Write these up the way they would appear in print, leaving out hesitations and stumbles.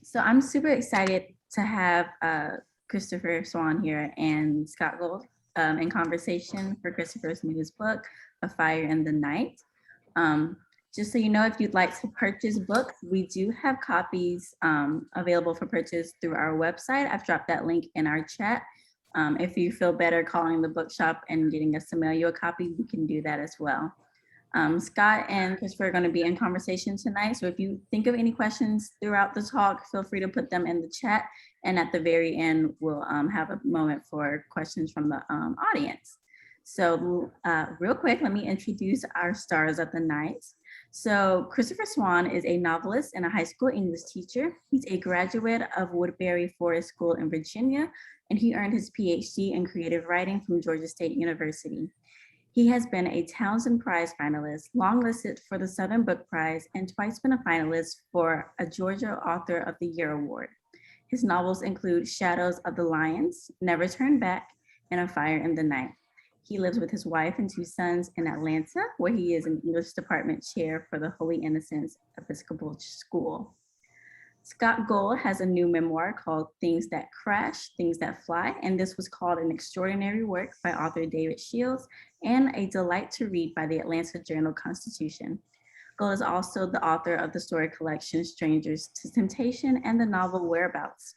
So I'm super excited to have Christopher Swann here and Scott Gould in conversation for Christopher's newest book, A Fire in the Night. Just so you know, if you'd like to purchase books, we do have copies available for purchase through our website. I've dropped that link in our chat. If you feel better calling the bookshop and getting us to mail you a copy, we can do that as well. Scott and Christopher are going to be in conversation tonight. So if you think of any questions throughout the talk, feel free to put them in the chat. And at the very end, we'll have a moment for questions from the audience. So real quick, let me introduce our stars of the night. So Christopher Swann is a novelist and a high school English teacher. He's a graduate of Woodbury Forest School in Virginia, and he earned his PhD in creative writing from Georgia State University. He has been a Townsend Prize finalist, longlisted for the Southern Book Prize, and twice been a finalist for a Georgia Author of the Year award. His novels include Shadows of the Lions, Never Turn Back, and A Fire in the Night. He lives with his wife and two sons in Atlanta, where he is an English department chair for the Holy Innocents Episcopal School. Scott Gould has a new memoir called Things That Crash, Things That Fly, and this was called an extraordinary work by author David Shields and a delight to read by the Atlanta Journal-Constitution. Gould is also the author of the story collection Strangers to Temptation and the novel Whereabouts,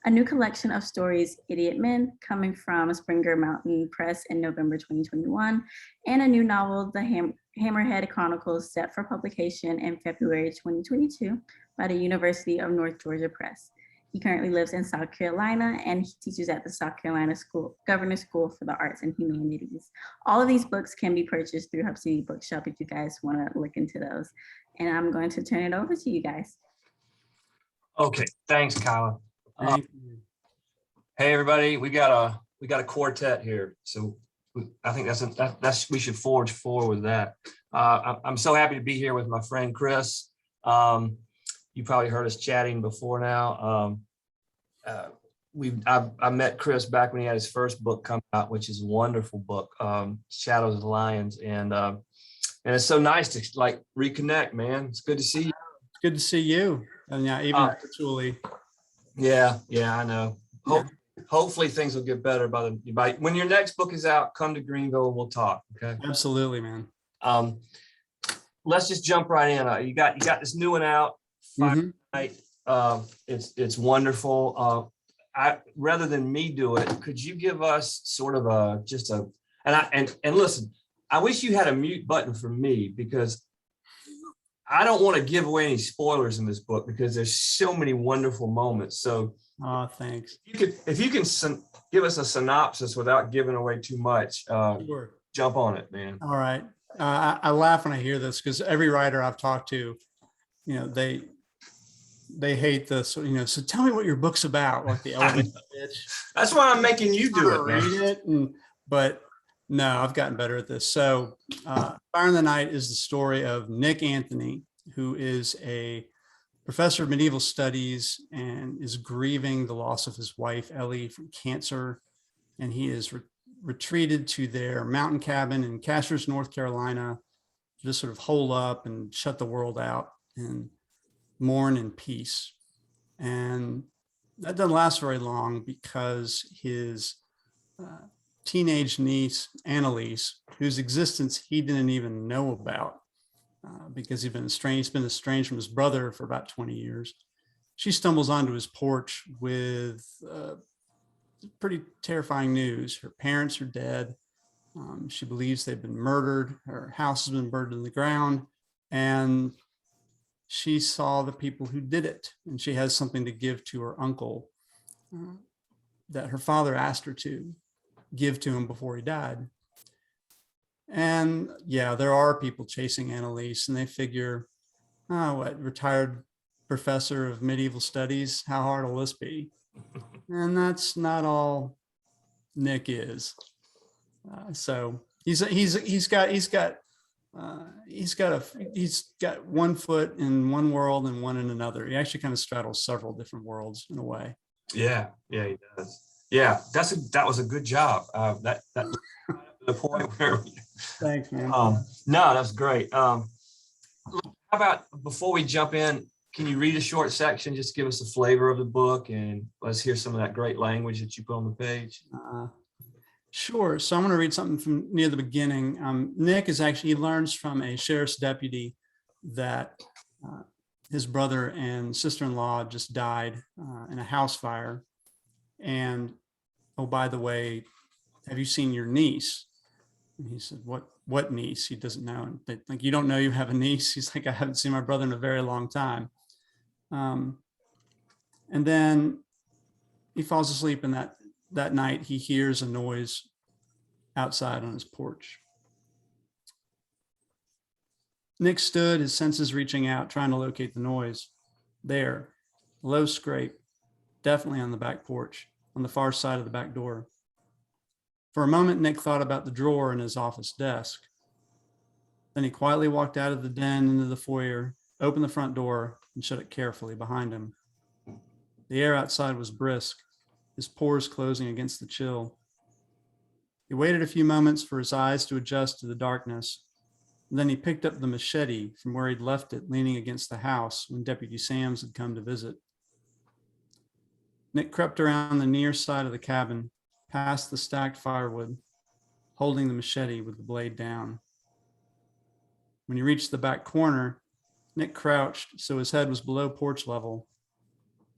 a new collection of stories, Idiot Men, coming from Springer Mountain Press in November 2021, and a new novel, The Hammerhead Chronicles, set for publication in February 2022 by the University of North Georgia Press. He currently lives in South Carolina, and he teaches at the South Carolina Governor's School for the Arts and Humanities. All of these books can be purchased through Hub City Bookshop if you guys want to look into those. And I'm going to turn it over to you guys. Okay, thanks, Kyla. Hey everybody, we got a quartet here, so I think that's we should forge forward with that. I'm so happy to be here with my friend Chris. You probably heard us chatting before now. I met Chris back when he had his first book come out, which is a wonderful book, Shadows of the Lions, and it's so nice to like reconnect, man. It's good to see you. It's good to see you, and yeah, even virtually. Yeah, I know. Hopefully things will get better by when your next book is out. Come to Greenville and we'll talk. Okay. Absolutely, man. Let's just jump right in. You got this new one out. Right. It's wonderful. Rather than me do it, could you give us sort of and listen, I wish you had a mute button for me because I don't want to give away any spoilers in this book because there's so many wonderful moments. So thanks. If you can give us a synopsis without giving away too much, sure. Jump on it, man. All right. I laugh when I hear this because every writer I've talked to, they hate this, so tell me what your book's about, like the elevator pitch. That's why I'm making you do it, man. Read it, but no, I've gotten better at this. So Fire in the Night is the story of Nick Anthony, who is a professor of medieval studies and is grieving the loss of his wife, Ellie, from cancer. And he is retreated to their mountain cabin in Cashers, North Carolina, to just sort of hole up and shut the world out and mourn in peace. And that doesn't last very long because his teenage niece, Annalise, whose existence he didn't even know about because he's been estranged from his brother for about 20 years. She stumbles onto his porch with pretty terrifying news. Her parents are dead. She believes they've been murdered. Her house has been burned to the ground. And she saw the people who did it. And she has something to give to her uncle that her father asked her to give to him before he died. And yeah, there are people chasing Annalise, and they figure, retired professor of medieval studies, how hard will this be? And that's not all Nick is. So he's got one foot in one world and one in another. He actually kind of straddles several different worlds in a way. Yeah, he does. Yeah, that was a good job. That the point where. Thanks, man. No, that's great. How about before we jump in, can you read a short section? Just give us a flavor of the book and let's hear some of that great language that you put on the page. Sure. So I'm going to read something from near the beginning. Nick is actually, he learns from a sheriff's deputy that his brother and sister-in-law just died in a house fire. And, oh, by the way, have you seen your niece? And he said, what niece? He doesn't know. And like, you don't know you have a niece? He's like, I haven't seen my brother in a very long time. And then he falls asleep, and that night he hears a noise outside on his porch. Nick stood, his senses reaching out, trying to locate the noise. There, a low scrape, definitely on the back porch, on the far side of the back door. For a moment, Nick thought about the drawer in his office desk. Then he quietly walked out of the den into the foyer, opened the front door, and shut it carefully behind him. The air outside was brisk, his pores closing against the chill. He waited a few moments for his eyes to adjust to the darkness. And then he picked up the machete from where he'd left it, leaning against the house when Deputy Sams had come to visit. Nick crept around the near side of the cabin, past the stacked firewood, holding the machete with the blade down. When he reached the back corner, Nick crouched so his head was below porch level.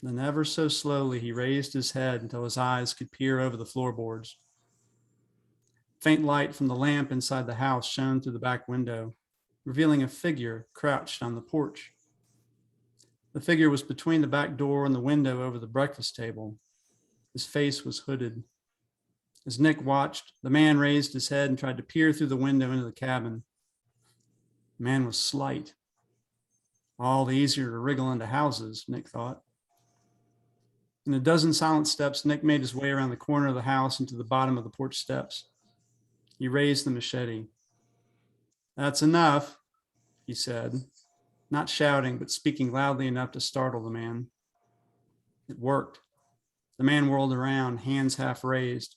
Then ever so slowly, he raised his head until his eyes could peer over the floorboards. Faint light from the lamp inside the house shone through the back window, revealing a figure crouched on the porch. The figure was between the back door and the window over the breakfast table. His face was hooded. As Nick watched, the man raised his head and tried to peer through the window into the cabin. The man was slight. All the easier to wriggle into houses, Nick thought. In a dozen silent steps, Nick made his way around the corner of the house and to the bottom of the porch steps. He raised the machete. That's enough, he said, not shouting, but speaking loudly enough to startle the man. It worked. The man whirled around, hands half raised.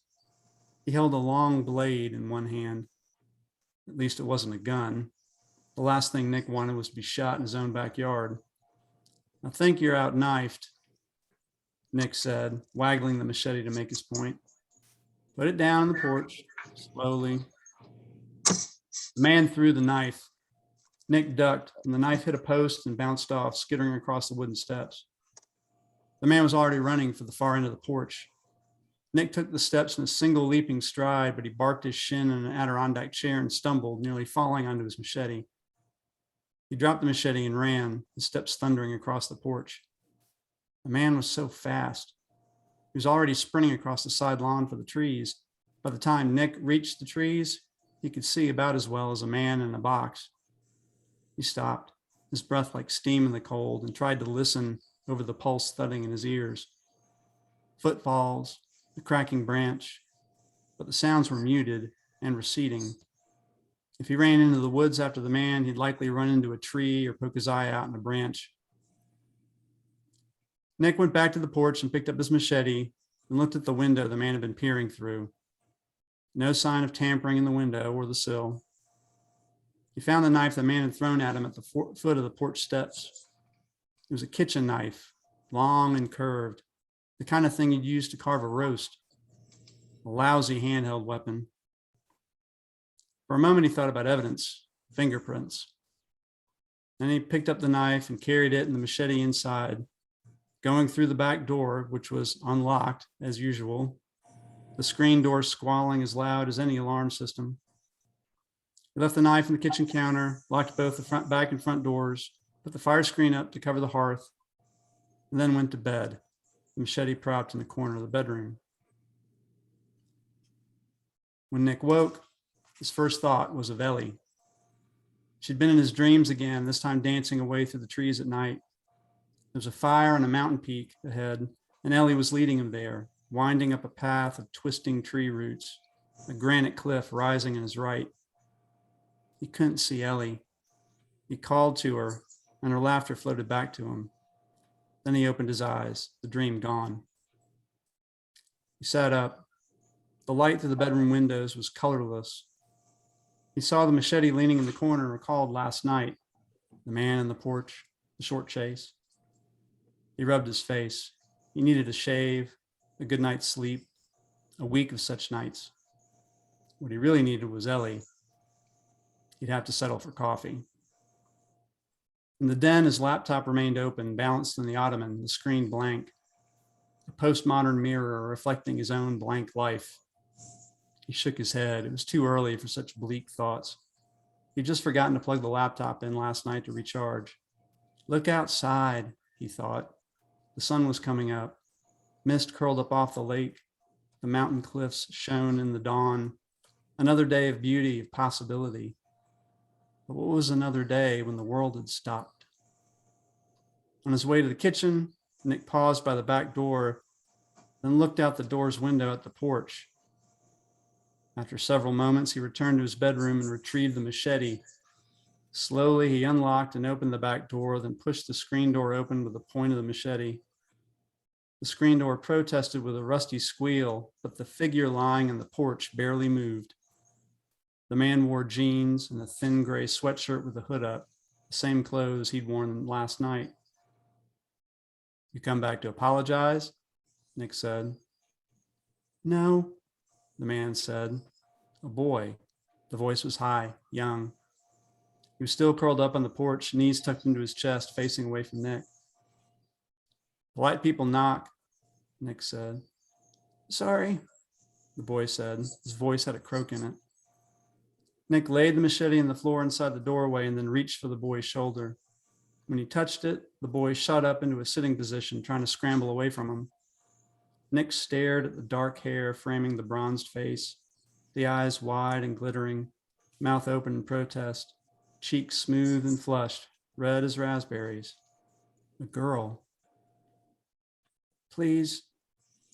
He held a long blade in one hand. At least it wasn't a gun. The last thing Nick wanted was to be shot in his own backyard. I think you're out-knifed, Nick said, waggling the machete to make his point. Put it down on the porch, slowly. The man threw the knife. Nick ducked, and the knife hit a post and bounced off, skittering across the wooden steps. The man was already running for the far end of the porch. Nick took the steps in a single leaping stride, but he barked his shin in an Adirondack chair and stumbled, nearly falling onto his machete. He dropped the machete and ran, his steps thundering across the porch. The man was so fast. He was already sprinting across the side lawn for the trees. By the time Nick reached the trees, he could see about as well as a man in a box. He stopped, his breath like steam in the cold, and tried to listen over the pulse thudding in his ears. Footfalls, the cracking branch, but the sounds were muted and receding. If he ran into the woods after the man, he'd likely run into a tree or poke his eye out in a branch. Nick went back to the porch and picked up his machete and looked at the window the man had been peering through. No sign of tampering in the window or the sill. He found the knife the man had thrown at him at the foot of the porch steps. It was a kitchen knife, long and curved, the kind of thing you'd use to carve a roast. A lousy handheld weapon. For a moment, he thought about evidence, fingerprints. Then he picked up the knife and carried it and the machete inside, going through the back door, which was unlocked as usual, the screen door squalling as loud as any alarm system. He left the knife in the kitchen counter, locked both the back and front doors, put the fire screen up to cover the hearth, and then went to bed, the machete propped in the corner of the bedroom. When Nick woke, his first thought was of Ellie. She'd been in his dreams again, this time dancing away through the trees at night. There was a fire on a mountain peak ahead, and Ellie was leading him there, winding up a path of twisting tree roots, a granite cliff rising on his right. He couldn't see Ellie. He called to her, and her laughter floated back to him. Then he opened his eyes, the dream gone. He sat up. The light through the bedroom windows was colorless. He saw the machete leaning in the corner and recalled last night, the man in the porch, the short chase. He rubbed his face. He needed a shave, a good night's sleep, a week of such nights. What he really needed was Ellie. He'd have to settle for coffee. In the den, his laptop remained open, balanced on the ottoman, the screen blank, a postmodern mirror reflecting his own blank life. He shook his head. It was too early for such bleak thoughts. He'd just forgotten to plug the laptop in last night to recharge. Look outside, he thought. The sun was coming up. Mist curled up off the lake. The mountain cliffs shone in the dawn. Another day of beauty, of possibility. But what was another day when the world had stopped? On his way to the kitchen, Nick paused by the back door, then looked out the door's window at the porch. After several moments, he returned to his bedroom and retrieved the machete. Slowly, he unlocked and opened the back door, then pushed the screen door open with the point of the machete. The screen door protested with a rusty squeal, but the figure lying on the porch barely moved. The man wore jeans and a thin gray sweatshirt with the hood up, the same clothes he'd worn last night. You come back to apologize? Nick said. No, the man said. A boy. The voice was high, young. He was still curled up on the porch, knees tucked into his chest, facing away from Nick. Polite people knock, Nick said. Sorry, the boy said. His voice had a croak in it. Nick laid the machete on the floor inside the doorway and then reached for the boy's shoulder. When he touched it, the boy shot up into a sitting position, trying to scramble away from him. Nick stared at the dark hair framing the bronzed face, the eyes wide and glittering, mouth open in protest, cheeks smooth and flushed, red as raspberries. A girl. Please,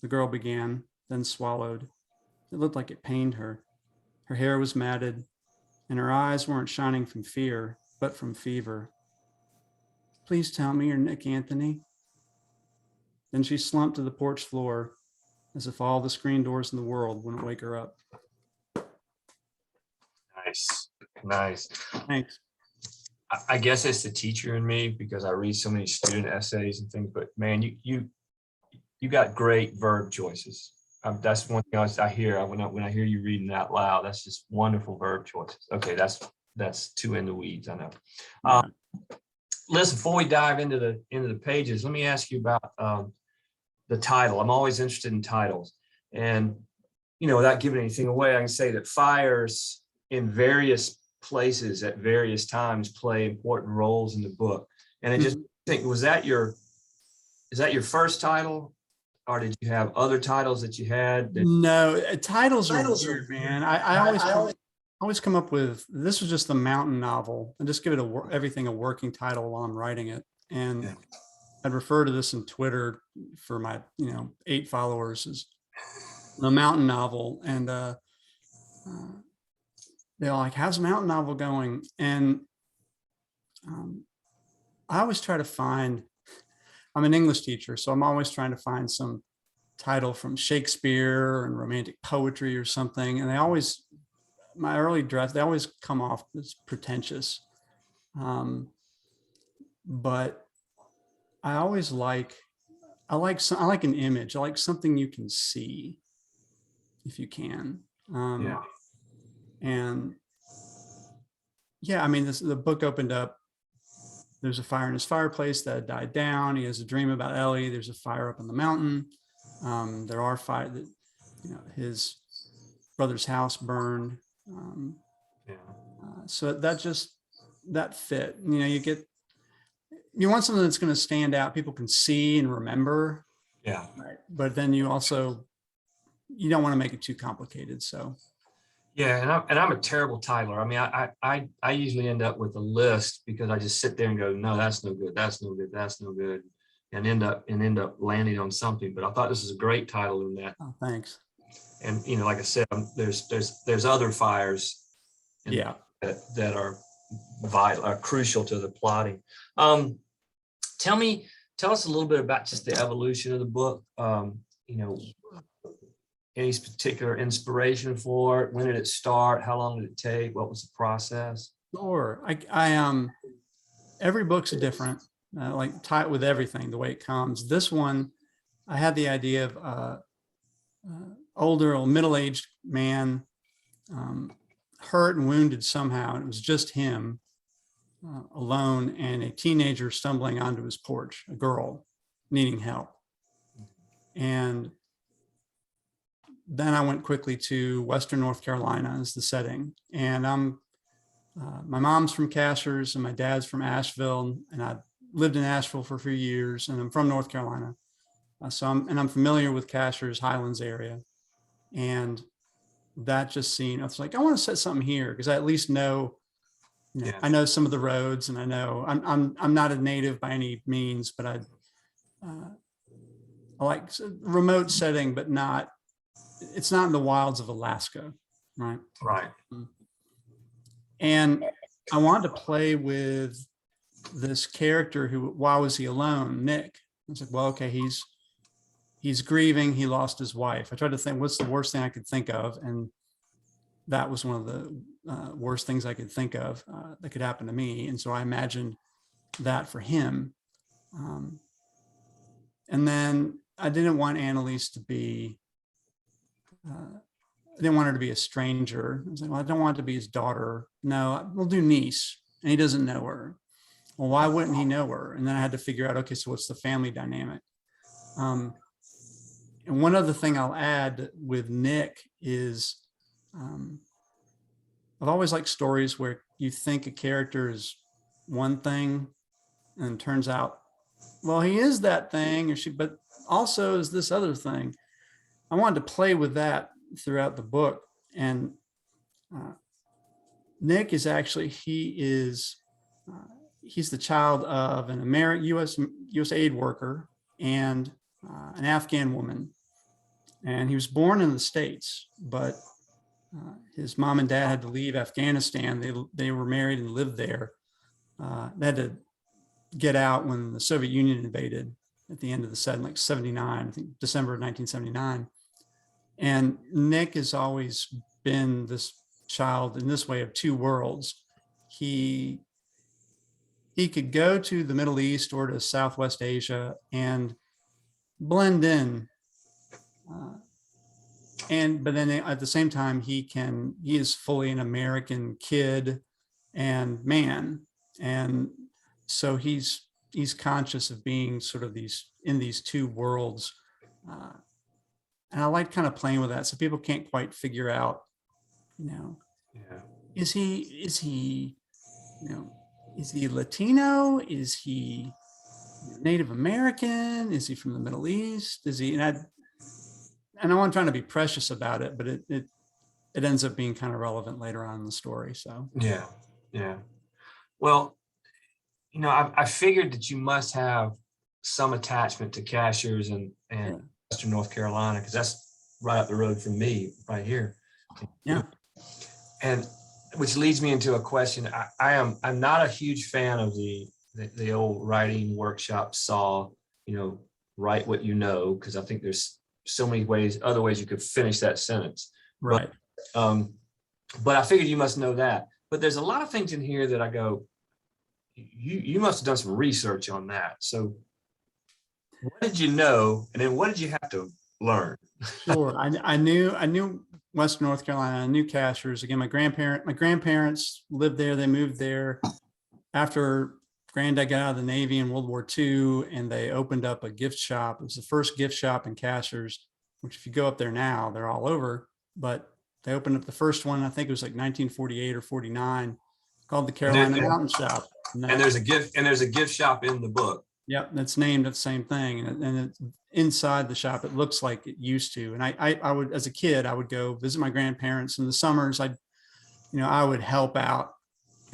the girl began, then swallowed. It looked like it pained her. Her hair was matted, and her eyes weren't shining from fear, but from fever. Please tell me you're Nick Anthony. Then she slumped to the porch floor, as if all the screen doors in the world wouldn't wake her up. Nice, nice. Thanks. I guess it's the teacher in me because I read so many student essays and things. But man, you got great verb choices. That's one thing I hear when I hear you reading out loud. That's just wonderful verb choices. Okay, that's too in the weeds. I know. Listen, before we dive into the pages, let me ask you about the title. I'm always interested in titles, and without giving anything away, I can say that fires in various places at various times play important roles in the book. And I just think, is that your first title, or did you have other titles that you had? No, titles are weird, man. I always come up with, this was just the mountain novel, and just give it everything a working title while I'm writing it. And yeah. I'd refer to this in Twitter for my 8 followers as the mountain novel. And they're like, how's the mountain novel going? And I always try to find, I'm an English teacher, so I'm always trying to find some title from Shakespeare and romantic poetry or something. And my early drafts, they always come off as pretentious. But I always like an image. I like something you can see if you can. Yeah. And yeah, I mean, the book opened up. There's a fire in his fireplace that died down. He has a dream about Ellie. There's a fire up on the mountain. There are fire that, his brother's house burned. So that fit. You want something that's going to stand out. People can see and remember. Yeah. Right. But then you don't want to make it too complicated. So. Yeah, and I'm a terrible titler. I mean, I usually end up with a list because I just sit there and go, no, that's no good, that's no good, that's no good, and end up landing on something. But I thought this was a great title in that. Oh, thanks. And like I said, there's other fires, that are vital, are crucial to the plotting. Tell us a little bit about just the evolution of the book. Any particular inspiration for it? When did it start? How long did it take? What was the process? Sure. I every book's different. like tie it with everything, the way it comes. This one, I had the idea of older or middle-aged man, hurt and wounded somehow, and it was just him alone, and a teenager stumbling onto his porch, a girl needing help. And then I went quickly to Western North Carolina as the setting. And my mom's from Cashers and my dad's from Asheville, and I lived in Asheville for a few years, and I'm from North Carolina. So I'm familiar with Cashers, Highlands area. And that just seemed, I was like, I want to set something here because I at least know, Yeah. I know some of the roads, and I know I'm not a native by any means, but I like remote setting, but not, it's not in the wilds of Alaska, right? Right. And I wanted to play with this character who, why was he alone? Nick. I was like, well, okay, he's grieving. He lost his wife. I tried to think, what's the worst thing I could think of? And that was one of the worst things I could think of that could happen to me. And so I imagined that for him. And then I didn't want Annalise to be, I didn't want her to be a stranger. I was like, well, I don't want it to be his daughter. No, we'll do niece. And he doesn't know her. Well, why wouldn't he know her? And then I had to figure out, okay, so what's the family dynamic? And one other thing I'll add with Nick is I've always liked stories where you think a character is one thing and it turns out, well, he is that thing, or she, but also is this other thing. I wanted to play with that throughout the book. And Nick is actually, he's the child of an American U.S. aid worker and an Afghan woman. And he was born in the States, but his mom and dad had to leave Afghanistan. They were married and lived there. They had to get out when the Soviet Union invaded at the end of the set, like 79, I think December of 1979. And Nick has always been this child in this way of two worlds. He could go to the Middle East or to Southwest Asia and blend in. But then at the same time, he is fully an American kid and man. And so he's conscious of being sort of in these two worlds. And I like kind of playing with that. So people can't quite figure out, is he Latino? Is he Native American? Is he from the Middle East? Is he, and I'm not trying to be precious about it, but it ends up being kind of relevant later on in the story. So yeah. Well, I figured that you must have some attachment to Cashers and Western North Carolina, because that's right up the road from me, right here. Yeah. And which leads me into a question. I'm not a huge fan of the old writing workshop saw, write what you know, because I think there's so many other ways you could finish that sentence. Right. But I figured you must know that. But there's a lot of things in here that I go, you must have done some research on that. So what did you know? And then what did you have to learn? Sure. I knew Western North Carolina. I knew Cashers. Again, my grandparents lived there. They moved there after Granddad got out of the Navy in World War II, and they opened up a gift shop. It was the first gift shop in Cashers, which if you go up there now, they're all over. But they opened up the first one, I think it was like 1948 or 49, called the Carolina Mountain Shop. And there's a gift shop in the book. Yep, that's named the same thing, and it's inside the shop. It looks like it used to. And I would, as a kid, I would go visit my grandparents in the summers. I would help out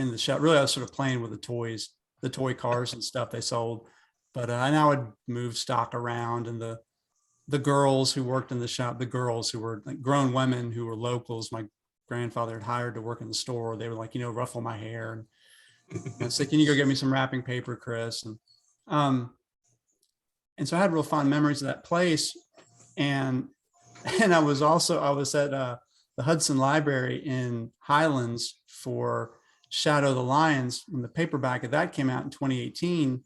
in the shop. Really, I was sort of playing with the toys, the toy cars and stuff they sold. But and I would move stock around, and the girls who worked in the shop, the girls who were like grown women who were locals, my grandfather had hired to work in the store. They were like, ruffle my hair. And I said, can you go get me some wrapping paper, Chris? And so I had real fond memories of that place. And I was at the Hudson Library in Highlands for Shadow of the Lions when the paperback of that came out in 2018.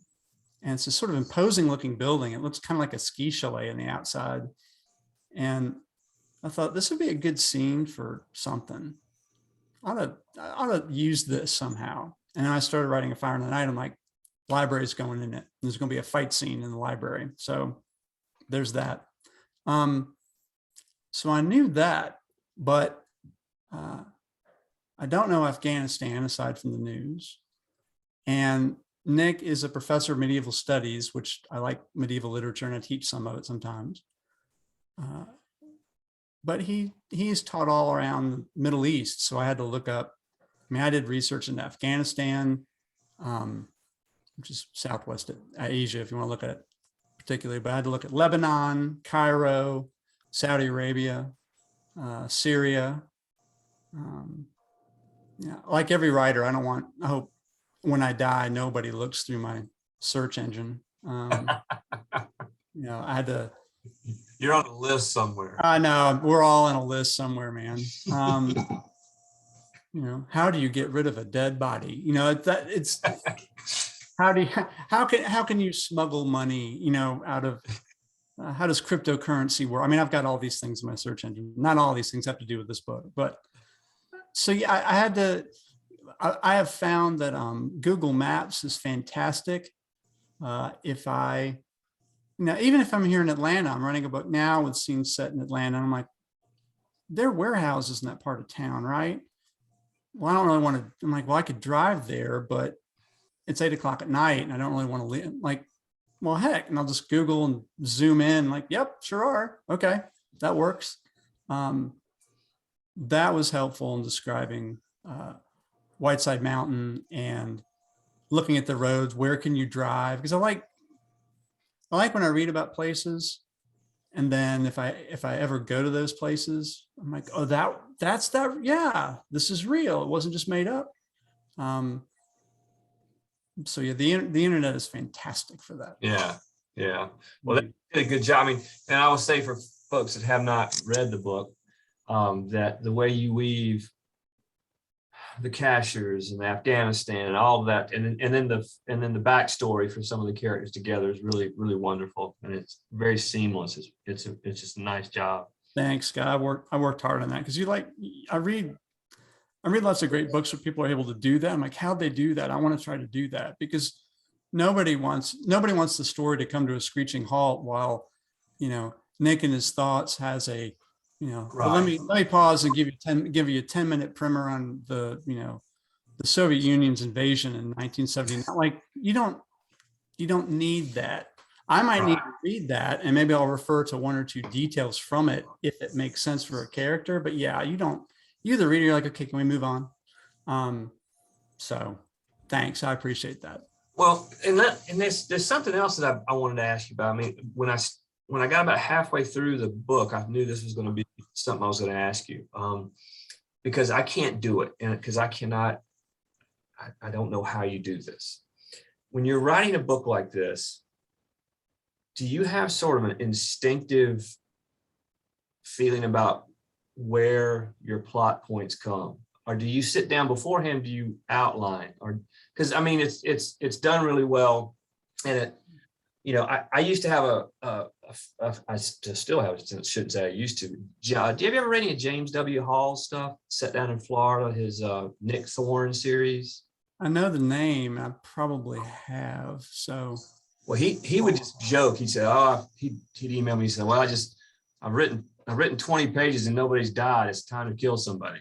And it's a sort of imposing looking building. It looks kind of like a ski chalet on the outside. And I thought this would be a good scene for something. I ought to use this somehow. And then I started writing A Fire in the Night. I'm like, library's going in it. There's going to be a fight scene in the library. So there's that. So I knew that, but I don't know Afghanistan aside from the news. And Nick is a professor of medieval studies, which I like medieval literature and I teach some of it sometimes. But he's taught all around the Middle East. So I had to look up, I mean, I did research in Afghanistan, which is Southwest Asia, if you want to look at it particularly, but I had to look at Lebanon, Cairo, Saudi Arabia, Syria. Yeah, like every writer, I hope when I die, nobody looks through my search engine. I had to. You're on a list somewhere. I know, we're all on a list somewhere, man. How do you get rid of a dead body? It's how can you smuggle money, out of, how does cryptocurrency work? I mean, I've got all these things in my search engine. Not all these things have to do with this book, but so yeah, I have found that Google Maps is fantastic. Even if I'm here in Atlanta, I'm running a book now with scenes set in Atlanta. And I'm like, there are warehouses in that part of town, right? Well, I don't really want to. I'm like, well, I could drive there, but it's 8 o'clock at night and I don't really want to leave. Like, well, heck, and I'll just Google and zoom in. Like, yep, sure are. Okay, that works. That was helpful in describing Whiteside Mountain and looking at the roads. Where can you drive? Because I like when I read about places, and then if I ever go to those places, I'm like, oh, that's that. Yeah, this is real. It wasn't just made up. So yeah, the internet is fantastic for that. Yeah. Well, they did a good job. I mean, and I will say for folks that have not read the book, that the way you weave the cashiers and Afghanistan and all of that, and then the backstory for some of the characters together is really, really wonderful, and it's very seamless. It's just a nice job. Thanks, Scott. I worked hard on that because I read lots of great books where people are able to do that. I'm like, how'd they do that? I want to try to do that, because nobody wants the story to come to a screeching halt while, Nick in his thoughts has a, Right. Well, let me pause and give you a 10-minute primer on the Soviet Union's invasion in 1979. Like, you don't need that. I might need to read that, and maybe I'll refer to one or two details from it if it makes sense for a character. But yeah, you the reader, you're like, okay, can we move on? So thanks, I appreciate that. Well, and there's something else that I wanted to ask you about. I mean, when I got about halfway through the book, I knew this was going to be something I was going to ask you, because I can't do it, and because I don't know how you do this. When you're writing a book like this, do you have sort of an instinctive feeling about where your plot points come, or do you sit down beforehand? Do you outline, or because I mean it's done really well, and I used to have I still have, shouldn't say I used to. Do you have ever read any of James W. Hall's stuff? Set down in Florida, his Nick Thorne series. I know the name. I probably have. So. Well, he would just joke. He'd say, he'd email me. He said, well, I've written 20 pages and nobody's died. It's time to kill somebody.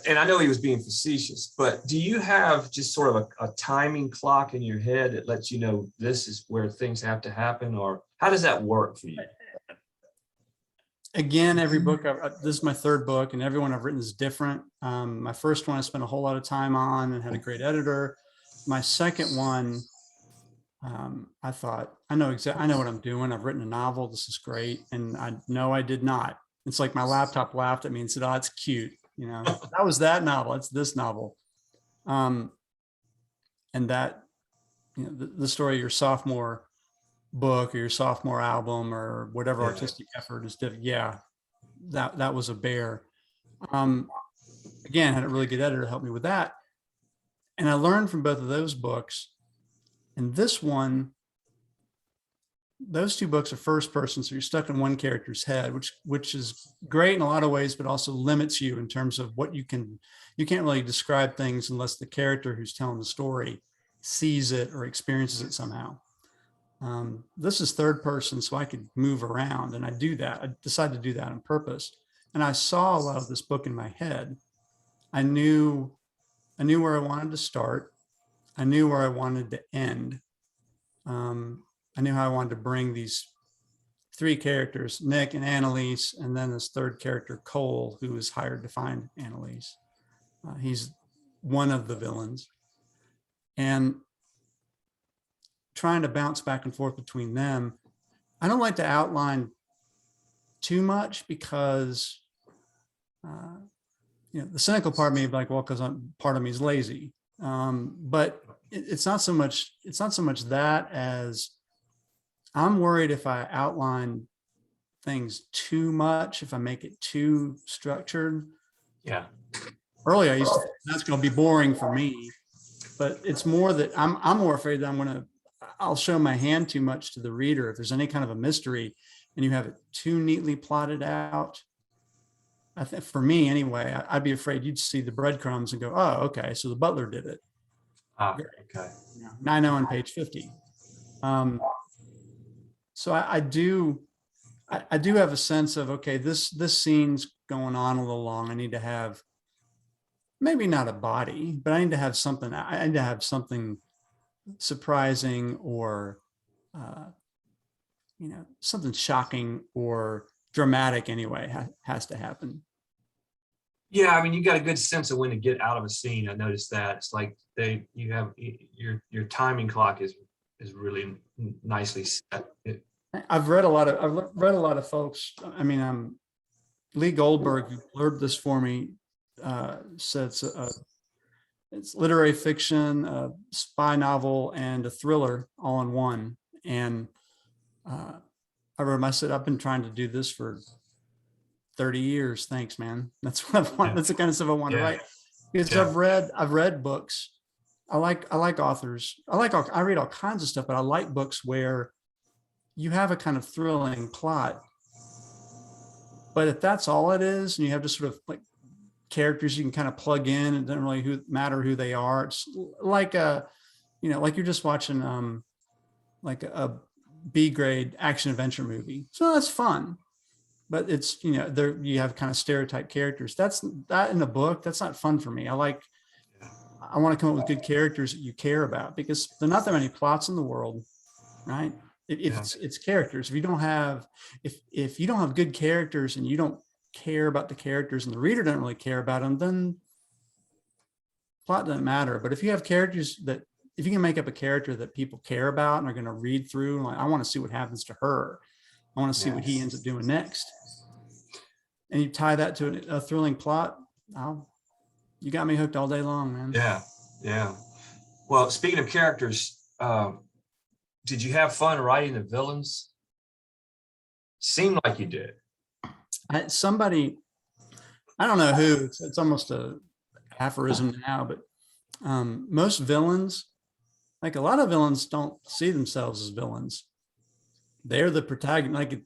And I know he was being facetious, but do you have just sort of a timing clock in your head that lets you know this is where things have to happen, or how does that work for you? Again, every book, this is my third book, and every one I've written is different. My first one I spent a whole lot of time on and had a great editor. My second one, I thought, I know what I'm doing. I've written a novel. This is great. And I know I did not. It's like my laptop laughed at me and said, oh, it's cute. That was that novel. It's this novel. And that, the story of your sophomore book or your sophomore album or whatever artistic effort is different. Yeah, that was a bear. Again, had a really good editor help me with that. And I learned from both of those books And this one, those two books are first person, so you're stuck in one character's head, which is great in a lot of ways, but also limits you in terms of what you can't really describe things unless the character who's telling the story sees it or experiences it somehow. This is third person, so I could move around, and I do that. I decided to do that on purpose. And I saw a lot of this book in my head. I knew where I wanted to start. I knew where I wanted to end. I knew how I wanted to bring these three characters, Nick and Annalise, and then this third character, Cole, who was hired to find Annalise. He's one of the villains. And trying to bounce back and forth between them. I don't like to outline too much because, the cynical part of me, like, well, because part of me is lazy. But it's not so much that as I'm worried if I outline things too much, if I make it too structured. Yeah. Earlier, I used to think that's going to be boring for me, but it's more that I'm more afraid that I'll show my hand too much to the reader. If there's any kind of a mystery and you have it too neatly plotted out, I think for me anyway, I'd be afraid you'd see the breadcrumbs and go, oh, okay, so the butler did it. Okay. Now I know on page 50. So I do have a sense of, okay, this scene's going on a little long. I need to have maybe not a body, but I need to have something. I need to have something surprising or, something shocking or dramatic anyway has to happen. Yeah, I mean, you got a good sense of when to get out of a scene. I noticed that it's like you have your timing clock is really nicely set. I've read a lot of folks. I mean, Lee Goldberg, who blurred this for me, said it's literary fiction, a spy novel, and a thriller all in one. And I said, I've been trying to do this for 30 years. Thanks, man. That's what I want. Yeah. That's the kind of stuff I want to write. Because I've read books. I like authors. I read all kinds of stuff, but I like books where you have a kind of thrilling plot. But if that's all it is, and you have just sort of like characters you can kind of plug in, and it doesn't really matter who they are. It's like like you're just watching like a B grade action adventure movie. So that's fun. But it's, there you have kind of stereotype characters. That in a book, that's not fun for me. I want to come up with good characters that you care about, because there are not that many plots in the world, right? It's characters. If you don't have good characters and you don't care about the characters and the reader doesn't really care about them, then plot doesn't matter. But if you have characters if you can make up a character that people care about and are going to read through, like, I want to see what happens to her. I want to see what he ends up doing next. And you tie that to a thrilling plot, you got me hooked all day long, man. Yeah. Well, speaking of characters, did you have fun writing the villains? Seemed like you did. Somebody, I don't know who, it's almost a aphorism now, but most villains, like a lot of villains, don't see themselves as villains. They're the protagonist,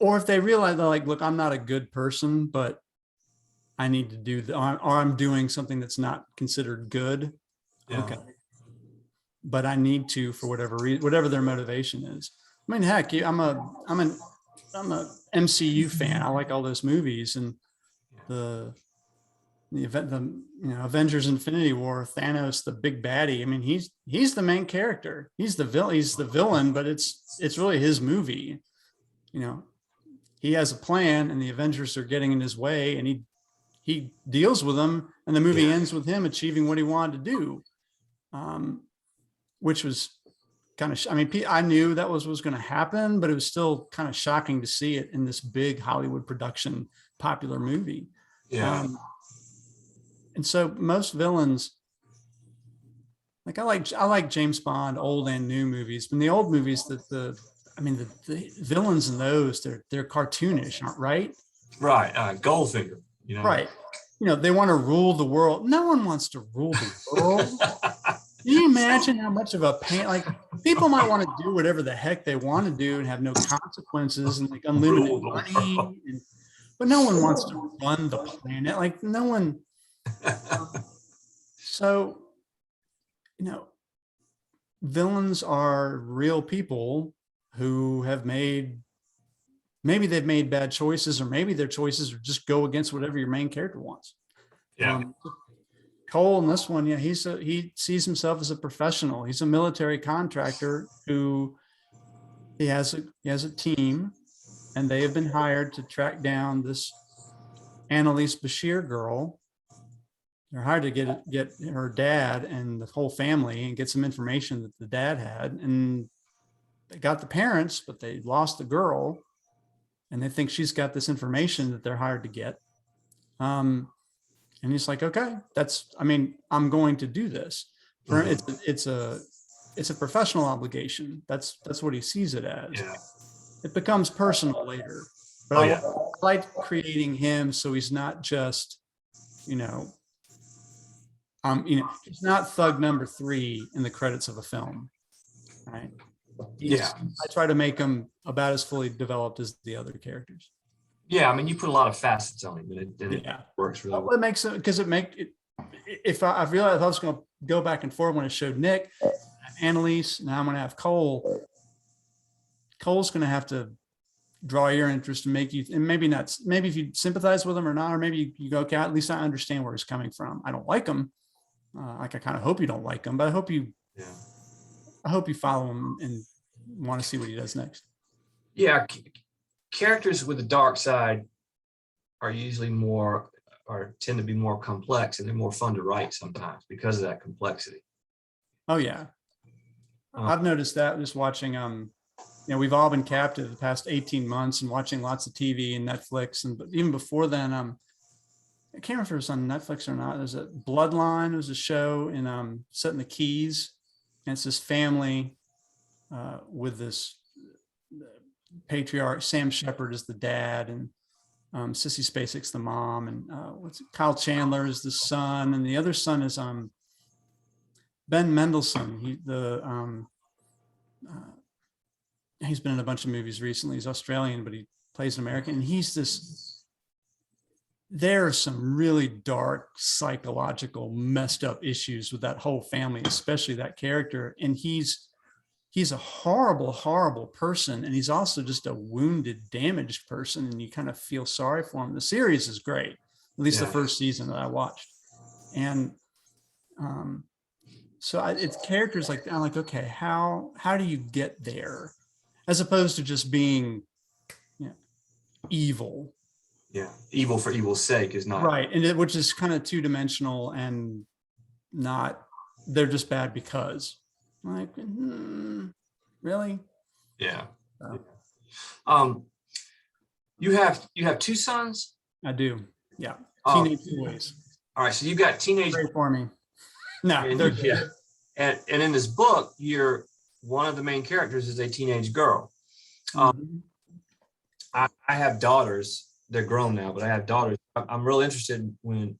or if they realize they're like, look, I'm not a good person, but I need to do or I'm doing something that's not considered good. Yeah. Okay. But I need to, for whatever reason, whatever their motivation is. I mean, heck, I'm a MCU fan. I like all those movies, and the Avengers Infinity War, Thanos, the big baddie. I mean, he's the main character. He's the villain, but it's really his movie. He has a plan, and the Avengers are getting in his way, and he deals with them, and the movie ends with him achieving what he wanted to do, which was kind of, I knew that was going to happen, but it was still kind of shocking to see it in this big Hollywood production, popular movie. Yeah. And so most villains, like I like James Bond, old and new movies. But in the old movies, the villains in those, they're cartoonish, right? Right. Goldfinger. Right. they want to rule the world. No one wants to rule the world. Can you imagine how much of a pain, like people might want to do whatever the heck they want to do and have no consequences and like unlimited Rule the money. world. But no one wants to run the planet. Like no one. So, villains are real people who have maybe they've made bad choices, or maybe their choices are just go against whatever your main character wants. Yeah. Cole in this one, he sees himself as a professional. He's a military contractor who he has a team, and they have been hired to track down this Annalise Bashir girl. They're hired to get her dad and the whole family and get some information that the dad had. And they got the parents, but they lost the girl, and they think she's got this information that they're hired to get. And he's like, okay, I'm going to do this. It's a professional obligation. That's what he sees it as. Yeah. It becomes personal later, but I like creating him so he's not just, he's not thug number 3 in the credits of a film, right? I try to make him about as fully developed as the other characters. Yeah, I mean, you put a lot of facets on him, and it works really well. It makes it because if I realized I was going to go back and forth when I showed Nick, Annalise, now I'm going to have Cole. Cole's going to have to draw your interest and make you, and maybe if you sympathize with him or not, or maybe you go, okay, at least I understand where he's coming from. I don't like him. I kind of hope you don't like him, but I hope you follow him and want to see what he does next. Yeah. Characters with a dark side are usually tend to be more complex, and they're more fun to write sometimes because of that complexity. Oh yeah. I've noticed that just watching, we've all been captive the past 18 months and watching lots of TV and Netflix. And even before then, I can't remember if it was on Netflix or not. There's a Bloodline. It was a show set in the Keys. And it's this family with this patriarch. Sam Shepard is the dad, and Sissy Spacek's the mom, and Kyle Chandler is the son, and the other son is Ben Mendelsohn. He's been in a bunch of movies recently. He's Australian, but he plays an American, and there are some really dark psychological messed up issues with that whole family, especially that character. And he's a horrible, horrible person. And he's also just a wounded, damaged person. And you kind of feel sorry for him. The series is great, at least the first season that I watched. And so it's characters like, I'm like, okay, how do you get there? As opposed to just being evil. Yeah, evil for evil's sake is not. Right, and which is kind of two-dimensional and they're just bad because. Like, really? Yeah. You have 2 sons? I do. Yeah. Teenage boys. All right. So you got teenage. Great for me. No. And in this book, one of the main characters is a teenage girl. I have daughters. They're grown now, but I have daughters. I'm real interested when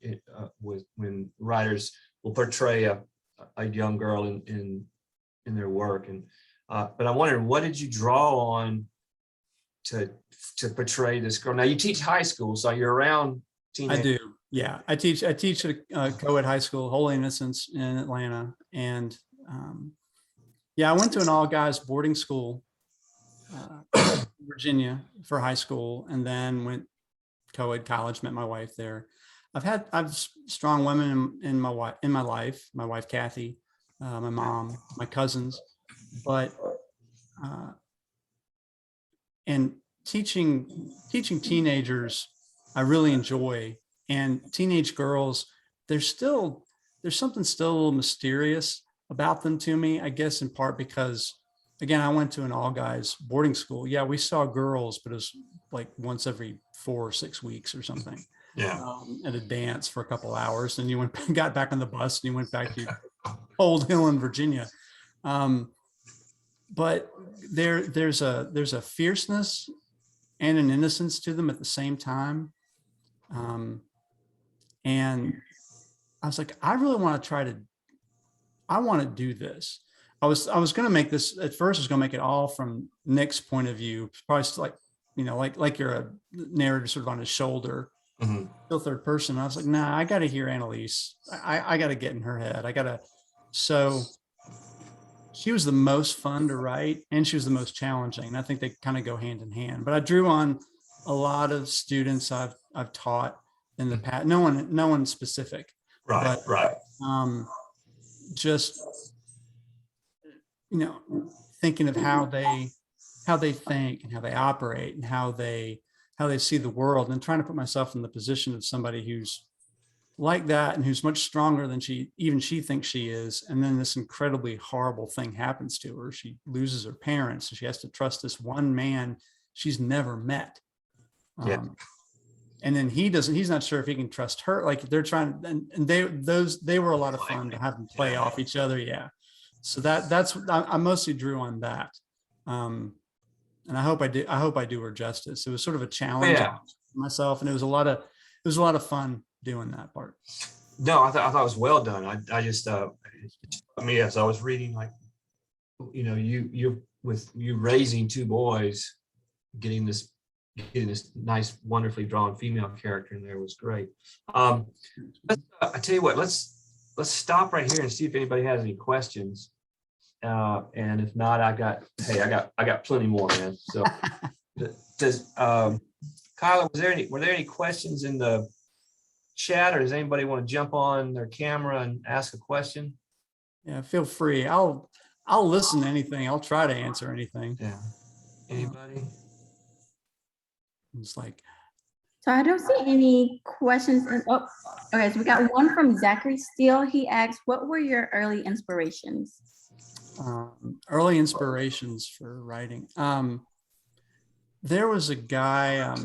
writers will portray a young girl in their work, and but I'm wondering, what did you draw on to portray this girl? Now you teach high school, so you're around teenage. I do. Yeah, I teach at a co-ed high school, Holy Innocents in Atlanta, and I went to an all guys boarding school, Virginia, for high school, and then went co-ed college. Met my wife there. I've strong women in my life. My wife Kathy, my mom, my cousins, but and teaching teenagers, I really enjoy. And teenage girls, there's something still a little mysterious about them to me, I guess in part because, again, I went to an all guys boarding school. Yeah, we saw girls, but it was like once every 4 or 6 weeks or something. Yeah. At a dance for a couple hours, and you got back on the bus and you went back to Old Hill in Virginia. But there's a fierceness and an innocence to them at the same time. And I was like, I really want to I want to do this. I was going to make this at first. I was going to make it all from Nick's point of view, probably like, like you're a narrator sort of on his shoulder, still third person. I was like, nah, I got to hear Annalise. I got to get in her head. So she was the most fun to write, and she was the most challenging. And I think they kind of go hand in hand. But I drew on a lot of students I've taught in the past. No one specific. Right, but, right. Just thinking of how they think and how they operate and how they see the world, and trying to put myself in the position of somebody who's like that and who's much stronger than she thinks she is. And then this incredibly horrible thing happens to her. She loses her parents, and she has to trust this one man she's never met. And then he's not sure if he can trust her. Like they're trying, and they were a lot of fun to have them play off each other. Yeah. So that's I mostly drew on that. And I hope I do her justice. It was sort of a challenge for myself, and it was a lot of fun doing that part. No, I thought it was well done. I just as I was reading, like, you with you raising two boys, getting this nice, wonderfully drawn female character in there was great. I tell you what, let's stop right here and see if anybody has any questions. And if not, I got plenty more, man. So Kyla, were there any questions in the chat, or does anybody want to jump on their camera and ask a question? Yeah, feel free. I'll listen to anything. I'll try to answer anything. Yeah. Anybody? It's like, So I don't see any questions. Okay, so we got one from Zachary Steele. He asks, what were your early inspirations? Early inspirations for writing. There was a guy, a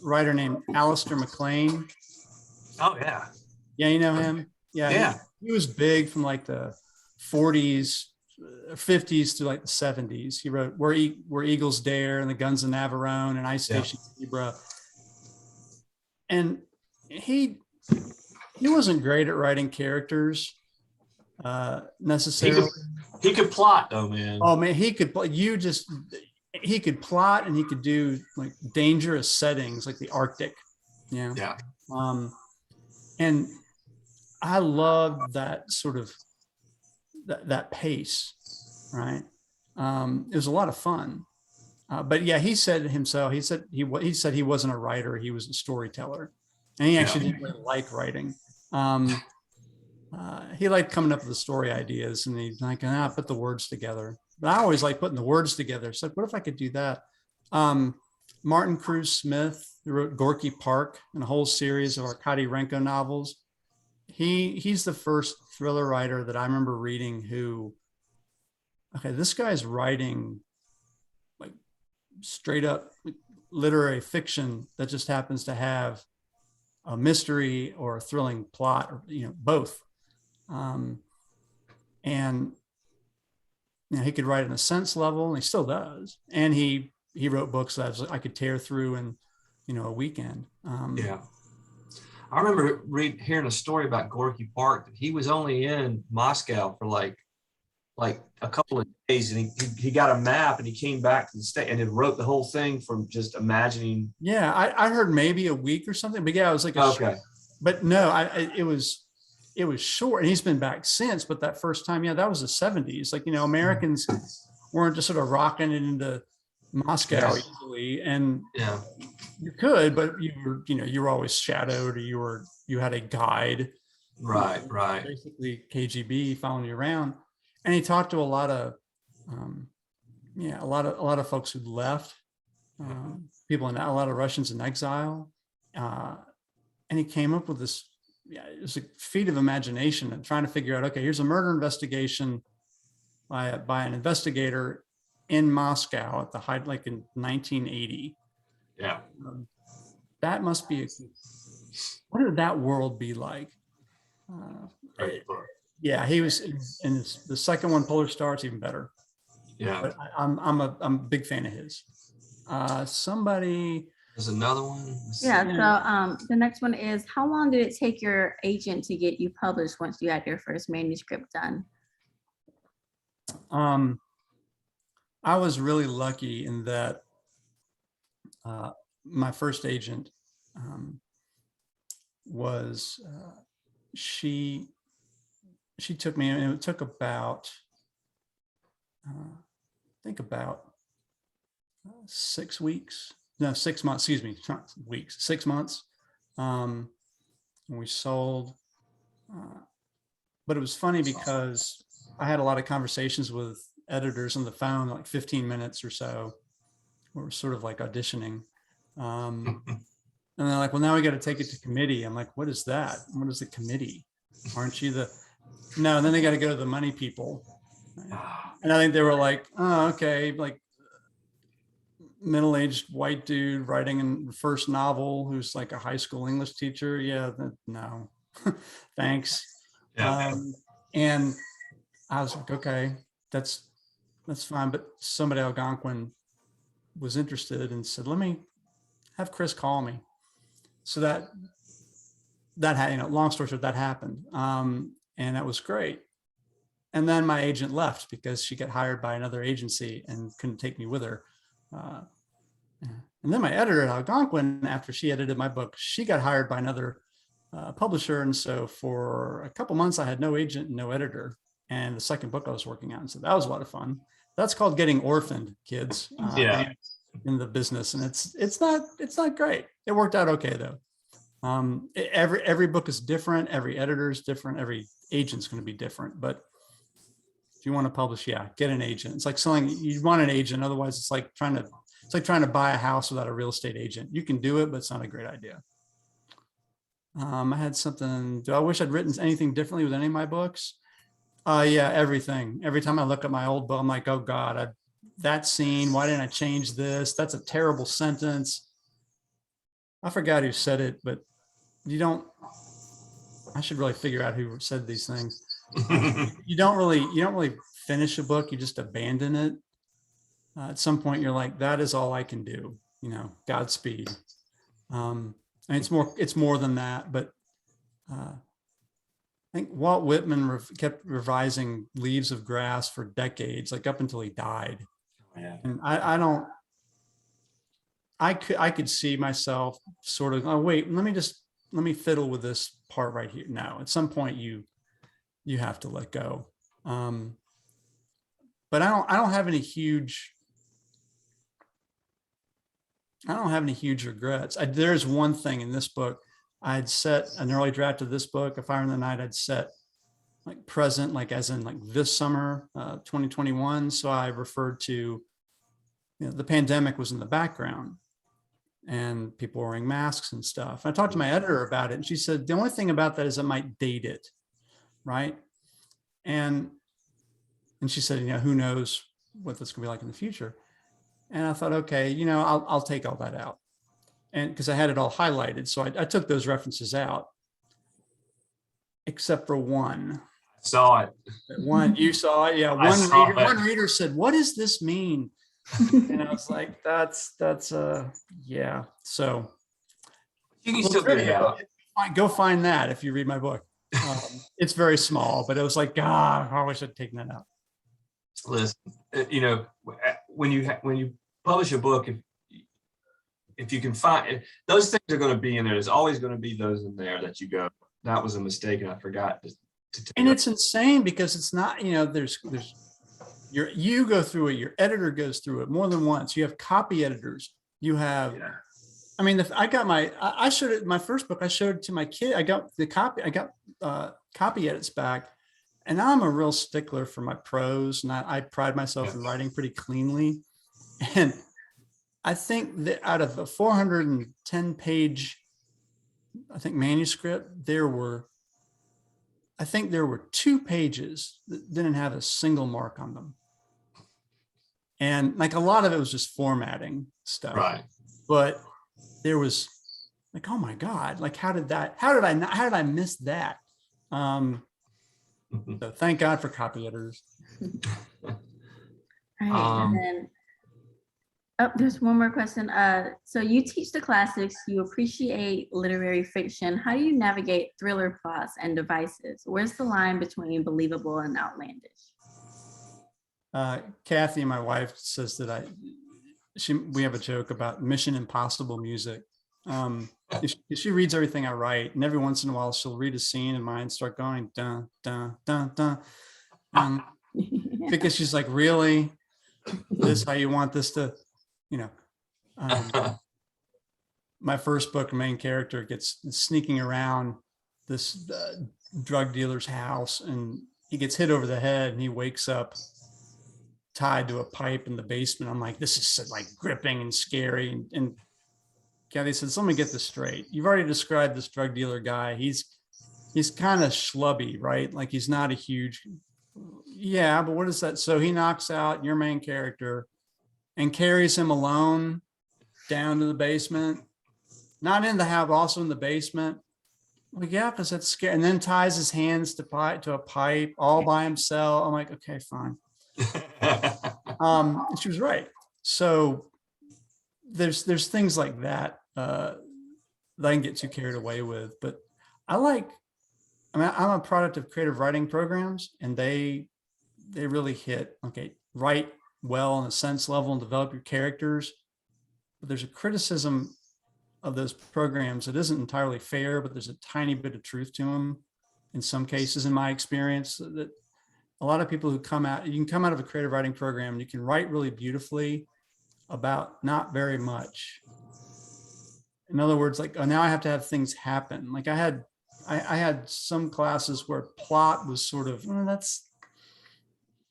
writer named Alistair MacLean. Oh yeah. Yeah, you know him? Yeah. Yeah. He was big from like the 40s, 50s to like the 70s. He wrote Where Eagles Dare and The Guns of Navarone and Ice Station Zebra. And he wasn't great at writing characters necessarily. He could plot though, man. Oh man, he could plot, and he could do like dangerous settings like the Arctic. Yeah. And I loved that sort of that pace, right? It was a lot of fun. But yeah, he said himself, he said he wasn't a writer, he was a storyteller. And he actually didn't really like writing. He liked coming up with the story ideas, and he's like, put the words together. But I always like putting the words together. So what if I could do that? Martin Cruz Smith, who wrote Gorky Park and a whole series of Arkady-Renko novels. He's the first thriller writer that I remember reading who, this guy's writing like straight up literary fiction that just happens to have a mystery or a thrilling plot, or both. And he could write on a sense level, and he still does. And he wrote books that I could tear through in a weekend. I remember hearing a story about Gorky Park that he was only in Moscow for like a couple of days, and he got a map, and he came back to the state and it wrote the whole thing from just imagining. Yeah, I heard maybe a week or something, but yeah, it was like but no, it was short, and he's been back since. But that first time, that was the 70s. Like, Americans weren't just sort of rocking it into Moscow easily, and you could, but you were always shadowed, or you had a guide, right, basically KGB following you around. And he talked to a lot of a lot of folks who left, people a lot of Russians in exile, and he came up with this. It was a feat of imagination and trying to figure out, okay, here's a murder investigation by an investigator in Moscow at the height, like in 1980. Yeah. That must be what did that world be like? Yeah, he was in the second one, Polar Star, it's even better. Yeah. But I'm a big fan of his. Somebody, There's another one. Let's see. Yeah, so the next one is, how long did it take your agent to get you published once you had your first manuscript done? I was really lucky in that my first agent was she took me, and it took about I think about 6 weeks, no, 6 months, excuse me, not weeks, 6 months. And we sold, but it was funny because I had a lot of conversations with editors on the phone, like 15 minutes or so, where we're sort of like auditioning. And they're like, well, now we got to take it to committee. I'm like, what is that? What is the committee? Aren't you the, no, and then they got to go to the money people. And I think they were like, oh, okay, like middle-aged white dude writing a first novel who's like a high school English teacher. Yeah, no, thanks. Yeah. And I was like, okay, that's fine. But somebody Algonquin was interested and said, let me have Chris call me. So that had, long story short, that happened. And that was great. And then my agent left because she got hired by another agency and couldn't take me with her. And then my editor at Algonquin, after she edited my book, she got hired by another publisher. And so for a couple months, I had no agent and no editor. And the second book I was working on. So that was a lot of fun. That's called getting orphaned, kids. Yeah. In the business. And it's not great. It worked out okay though. Every book is different. Every editor is different. Every agent's going to be different. But if you want to publish, yeah, get an agent. It's like selling, you want an agent. Otherwise it's like trying to buy a house without a real estate agent. You can do it, but it's not a great idea. I had something, do I wish I'd written anything differently with any of my books? Yeah, everything. Every time I look at my old book, I'm like, oh God, that scene, why didn't I change this? That's a terrible sentence. I forgot who said it, but I should really figure out who said these things. You don't really finish a book, you just abandon it. At some point you're like, that is all I can do, Godspeed. And it's more than that, but I think Walt Whitman kept revising Leaves of Grass for decades, like up until he died. Yeah. And I could see myself sort of, oh wait, let me fiddle with this part right here. No, at some point you have to let go. But I don't have any huge regrets. There's one thing in this book. I'd set an early draft of this book, A Fire in the Night. I'd set like present, like as in like this summer, 2021. So I referred to, the pandemic was in the background and people were wearing masks and stuff. I talked to my editor about it and she said, the only thing about that is it might date it. Right. And she said, who knows what that's gonna be like in the future. And I thought, okay, I'll take all that out. And because I had it all highlighted. So I took those references out, except for one. Saw it. One, you saw it? Yeah. One reader said, what does this mean? And I was like, that's yeah. So you can still get it out. Go find that if you read my book. It's very small, but it was like, God, I wish I'd taken that out. Listen, when you publish a book, if you can find those things are going to be in there. There's always going to be those in there that you go, that was a mistake and I forgot to take and it's insane because it's not, there's you go through it, your editor goes through it more than once. You have copy editors. You have, yeah. I mean, I showed it in my first book. I showed it to my kid. I got copy edits back. And I'm a real stickler for my prose, and I pride myself in writing pretty cleanly. And I think that out of a 410-page, manuscript, there were 2 pages that didn't have a single mark on them. And like a lot of it was just formatting stuff. Right. But there was like, oh my God, like how did I miss that? So thank God for copy editors. Right. And then Oh, there's one more question. So you teach the classics, you appreciate literary fiction. How do you navigate thriller plots and devices? Where's the line between believable and outlandish? Kathy, my wife, says that we have a joke about Mission Impossible music. If she reads everything I write, and every once in a while she'll read a scene and mine start going dun dun dun dun, because she's like, really, this how you want this to, you know. My first book, main character gets sneaking around this drug dealer's house, and he gets hit over the head, and he wakes up tied to a pipe in the basement. I'm like, this is like gripping and scary. And Kathy said, let me get this straight. You've already described this drug dealer guy. He's kind of schlubby, right? Like he's not a huge, yeah, but what is that? So he knocks out your main character and carries him alone down to the basement, not in the house, also in the basement. Well, yeah, because that's scary. And then ties his hands to a pipe all by himself. I'm like, okay, fine. And she was right. So there's things like that that I can get too carried away with. But I'm a product of creative writing programs, and they really hit, okay, write well on a sense level and develop your characters. But there's a criticism of those programs that isn't entirely fair, but there's a tiny bit of truth to them in some cases, in my experience, that a lot of people who you can come out of a creative writing program and you can write really beautifully about not very much. In other words, like, oh, now I have to have things happen. Like I had some classes where plot was sort of, that's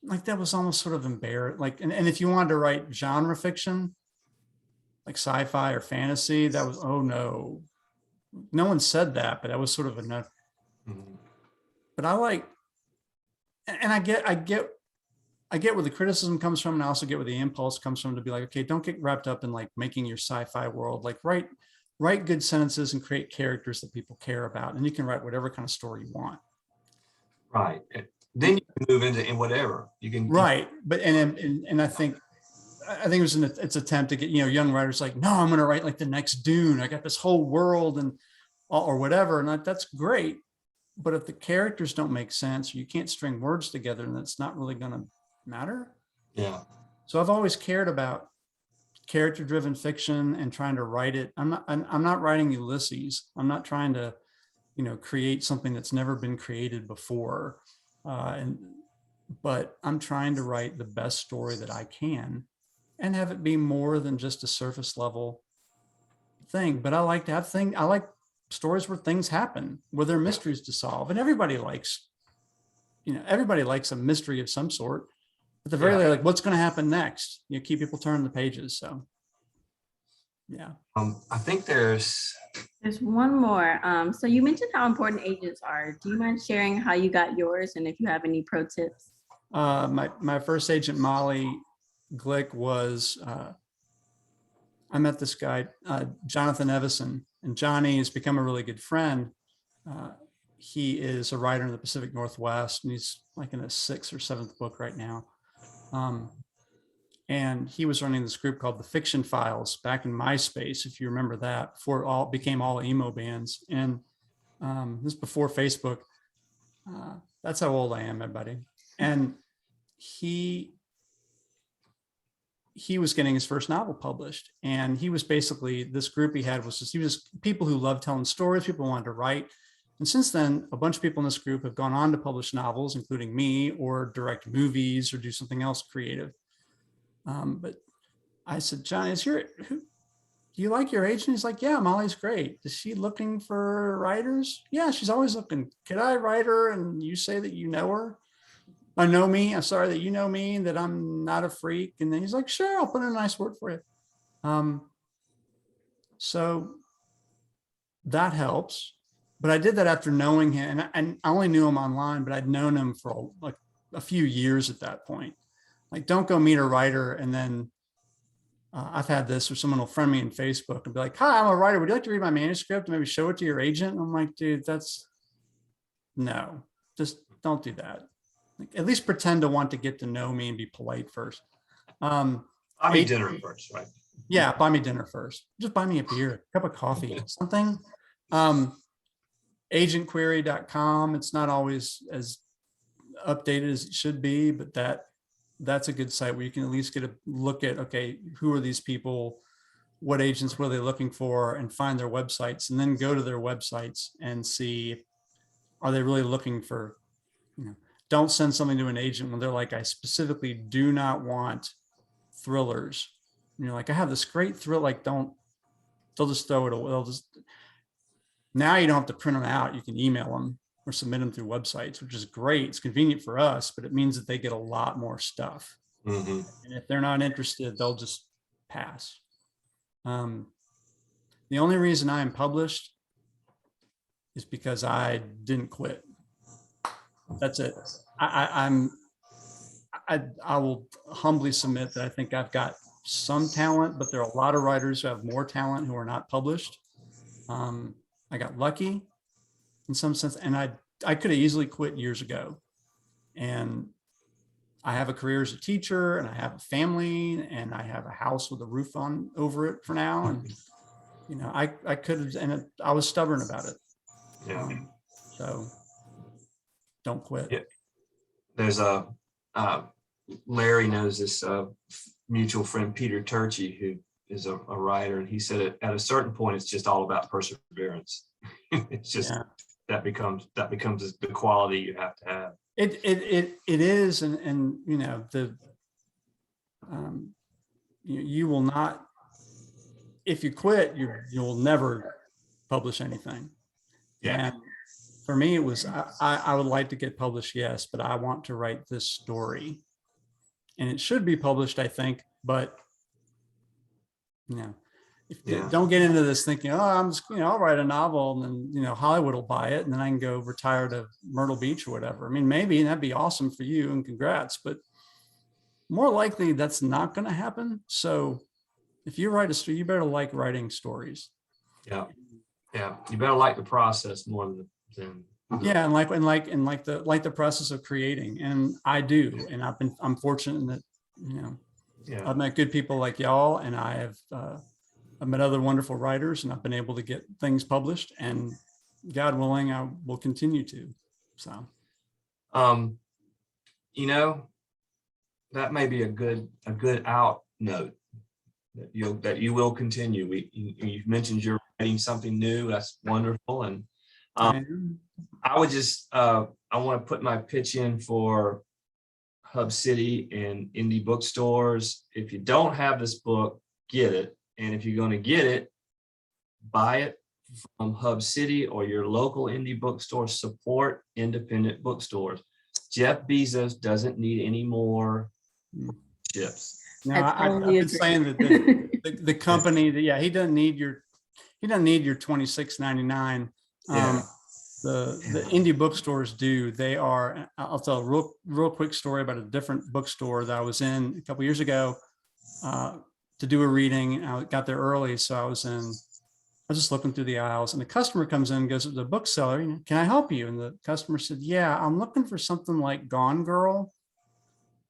like, that was almost sort of embarrassing. Like, and if you wanted to write genre fiction, like sci-fi or fantasy, that was, oh no one said that, but that was sort of enough. But I like, and I get where the criticism comes from, and I also get where the impulse comes from, to be like, okay, don't get wrapped up in like making your sci-fi world. Like write good sentences and create characters that people care about, and you can write whatever kind of story you want. Right. Then you can move into whatever you can. Right. But and I think it was its attempt to get, young writers like, no, I'm going to write like the next Dune. I got this whole world and or whatever, and that's great. But if the characters don't make sense, or you can't string words together, then it's not really going to matter. Yeah. So I've always cared about character-driven fiction and trying to write it. I'm not writing Ulysses. I'm not trying to, create something that's never been created before. But I'm trying to write the best story that I can, and have it be more than just a surface level thing. But I like to have I like stories where things happen, where there are mysteries to solve. And everybody likes a mystery of some sort. At the very least, like, what's going to happen next? Keep people turning the pages. So, yeah. I think there's one more. So you mentioned how important agents are. Do you mind sharing how you got yours, and if you have any pro tips? My first agent, Molly Glick, was, I met this guy, Jonathan Evison, and Johnny has become a really good friend. He is a writer in the Pacific Northwest, and he's like in his 6th or 7th book right now. And he was running this group called the Fiction Files back in MySpace, if you remember that, before it became all emo bands. And this is before Facebook. That's how old I am, everybody. And he was getting his first novel published, and he was basically, this group he had was people who loved telling stories, people who wanted to write. And since then, a bunch of people in this group have gone on to publish novels, including me, or direct movies, or do something else creative. But I said, John, do you like your agent? He's like, yeah, Molly's great. Is she looking for writers? Yeah, she's always looking. Could I write her? And you say that you know her? I know me. I'm sorry that you know me, that I'm not a freak. And then he's like, sure, I'll put in a nice word for you. So that helps. But I did that after knowing him, and I only knew him online, but I'd known him for like a few years at that point. Like, don't go meet a writer and then I've had this, or someone will friend me on Facebook and be like, hi, I'm a writer. Would you like to read my manuscript and maybe show it to your agent? And I'm like, dude, no, just don't do that. Like, at least pretend to want to get to know me and be polite first. I'll be dinner first, right? Yeah, buy me dinner first. Just buy me a beer, a cup of coffee, something. Agentquery.com. It's not always as updated as it should be, but that's a good site where you can at least get a look at, okay, who are these people? What agents were they looking for, and find their websites, and then go to their websites and see, are they really looking for, don't send something to an agent when they're like, I specifically do not want thrillers. And you're like, I have this great thrill, like they'll just throw it away. Now you don't have to print them out. You can email them or submit them through websites, which is great. It's convenient for us, but it means that they get a lot more stuff. Mm-hmm. And if they're not interested, they'll just pass. The only reason I am published is because I didn't quit. That's it. I will humbly submit that I think I've got some talent, but there are a lot of writers who have more talent who are not published. I got lucky in some sense, and I could have easily quit years ago. And I have a career as a teacher, and I have a family, and I have a house with a roof over it for now. And I could have, and I was stubborn about it. Yeah. So don't quit. Yeah. There's Larry knows this mutual friend, Peter Turchi, who is a writer, and he said at a certain point, it's just all about perseverance. It's just that becomes the quality you have to have. It is, and you will not, if you quit, you'll never publish anything. Yeah. And for me, it was, I would like to get published, yes, but I want to write this story, and it should be published, I think, but don't get into this thinking, oh, I'm just, I'll write a novel and then, Hollywood will buy it and then I can go retire to Myrtle Beach or whatever. I mean, maybe that'd be awesome for you and congrats, but more likely that's not going to happen. So if you write a story, you better like writing stories. Yeah. Yeah. You better like the process more than yeah. And like the process of creating. And I do. And I'm fortunate that, I've met good people like y'all, and I've met other wonderful writers, and I've been able to get things published, and God willing, I will continue to. So, that may be a good out note that you will continue. You've mentioned you're writing something new. That's wonderful. And I would just, I want to put my pitch in for Hub City and indie bookstores. If you don't have this book, get it. And if you're going to get it, buy it from Hub City or your local indie bookstore. Support independent bookstores. Jeff Bezos doesn't need any more chips. Now, I've been saying that the company that, he doesn't need your $26.99. The indie bookstores do. They are, I'll tell a real quick story about a different bookstore that I was in a couple years ago to do a reading. I got there early, so I was just looking through the aisles, and the customer comes in and goes to the bookseller, can I help you? And the customer said, yeah, I'm looking for something like Gone Girl,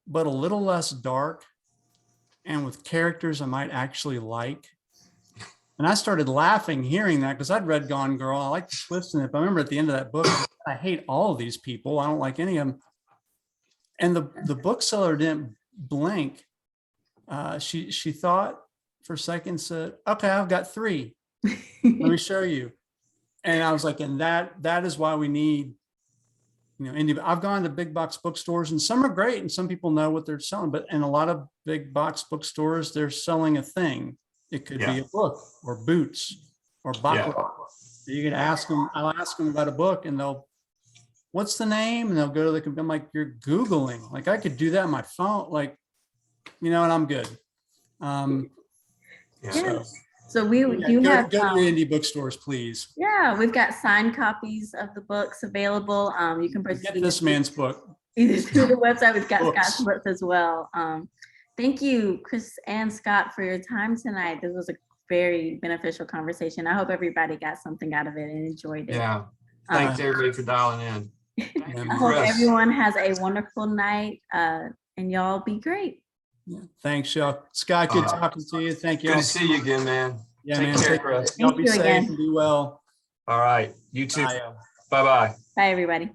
but a little less dark and with characters I might actually like. And I started laughing hearing that, because I'd read Gone Girl. I liked the twists in it. But I remember at the end of that book, I hate all of these people. I don't like any of them. And the bookseller didn't blink. She thought for a second, said, okay, I've got 3. Let me show you. And I was like, and that is why we need, indie. I've gone to big box bookstores, and some are great, and some people know what they're selling. But in a lot of big box bookstores, they're selling a thing. It could be a book or boots or baklava. So you can ask them. I'll ask them about a book, and what's the name? And they'll go to the computer. I'm like, you're Googling. Like, I could do that on my phone. Like, and I'm good. So we do have go to the indie bookstores, please. Yeah, we've got signed copies of the books available. You can purchase get this man's book either through the website. We've got Scott's books as well. Thank you, Chris and Scott, for your time tonight. This was a very beneficial conversation. I hope everybody got something out of it and enjoyed it. Yeah. Thanks everybody for dialing in. I hope everyone has a wonderful night, and y'all be great. Yeah. Thanks, Shel. Scott, good talking to you. Thank you. Good all. to see you again, man. Yeah, Take man. care, Chris. Y'all Thank be you safe again. and be well. All right. You too. Bye. Bye-bye. Bye, everybody.